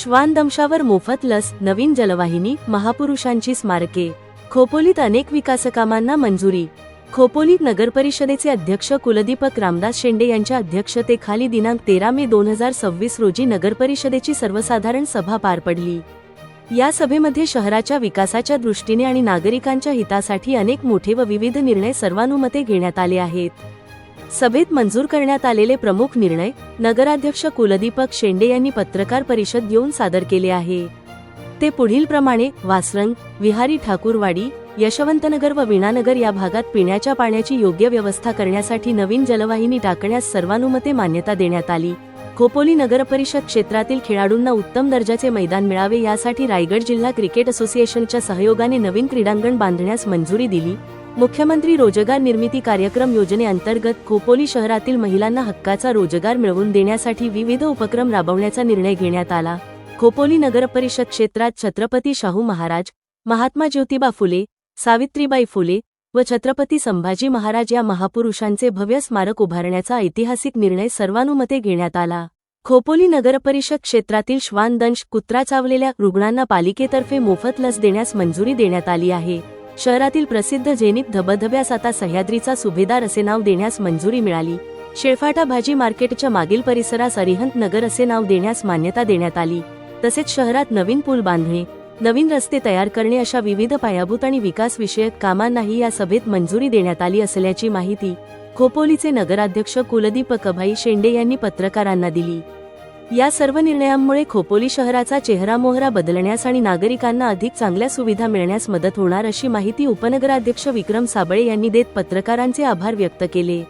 श्वान दंशावर मोफत लस, नवीन जलवाहिनी, महापुरुषांची स्मारके. खोपोलीत अनेक विकासकामांना मंजुरी. खोपोलीत नगरपरिषदेचे अध्यक्ष कुलदीपक रामदास शेंडे यांच्या अध्यक्षतेखाली दिनांक 13 मे 2026 रोजी नगरपरिषदेची सर्वसाधारण सभा पार पडली. या सभेमध्ये शहराच्या विकासाच्या दृष्टीने आणि नागरिकांच्या हितासाठी अनेक मोठे व विविध निर्णय सर्वानुमते घेण्यात आले आहेत. सभेत मंजूर करण्यात आलेले प्रमुख निर्णय नगराध्यक्ष कुलदीपक शेंडे यांनी पत्रकार परिषद घेऊन सादर केले आहे. ते पुढीलप्रमाणे: वासरंग, विहारी ठाकूरवाडी, यशवंतनगर व वीणानगर या भागात पिण्याच्या पाण्याची योग्य व्यवस्था करण्यासाठी नवीन जलवाहिनी टाकण्यास सर्वानुमते मान्यता देण्यात आली. खोपोली नगरपरिषद क्षेत्रातील खेळाडूंना उत्तम दर्जाचे मैदान मिळावे यासाठी रायगड जिल्हा क्रिकेट असोसिएशनच्या सहयोगाने नवीन क्रीडांगण बांधण्यास मंजुरी दिली. मुख्यमंत्री रोजगार निर्मिती कार्यक्रम योजनेअंतर्गत खोपोली शहरातील महिलांना हक्काचा रोजगार मिळवून देण्यासाठी विविध उपक्रम राबवण्याचा निर्णय घेण्यात आला. खोपोली नगरपरिषद क्षेत्रात छत्रपती शाहू महाराज, महात्मा ज्योतिबा फुले, सावित्रीबाई फुले व छत्रपती संभाजी महाराज या महापुरुषांचे भव्य स्मारक उभारण्याचा ऐतिहासिक निर्णय सर्वानुमते घेण्यात आला. खोपोली नगरपरिषद क्षेत्रातील श्वान दंश, कुत्रा चावलेल्या रुग्णांना पालिकेतर्फे मोफत लस देण्यास मंजुरी देण्यात आली आहे. शहरातील प्रसिद्ध झेनित धबधब्यास आता सह्याद्रीचा सुभेदार असे नाव देण्यास मंजुरी मिळाली. शेळफाटा भाजी मार्केटच्या मागील परिसरास अरिहंत नगर असे नाव देण्यास मान्यता देण्यात आली. तसेच शहरात नवीन पूल बांधणे, नवीन रस्ते तयार करणे अशा विविध पायाभूत आणि विकासविषयक कामांनाही या सभेत मंजुरी देण्यात आली असल्याची माहिती खोपोलीचे नगराध्यक्ष कुलदीपक अभाई शेंडे यांनी पत्रकारांना दिली. या सर्व निर्णयांमुळे खोपोली शहराचा चेहरामोहरा बदलण्यास आणि नागरिकांना अधिक चांगल्या सुविधा मिळण्यास मदत होणार अशी माहिती उपनगराध्यक्ष विक्रम साबळे यांनी देत पत्रकारांचे आभार व्यक्त केले.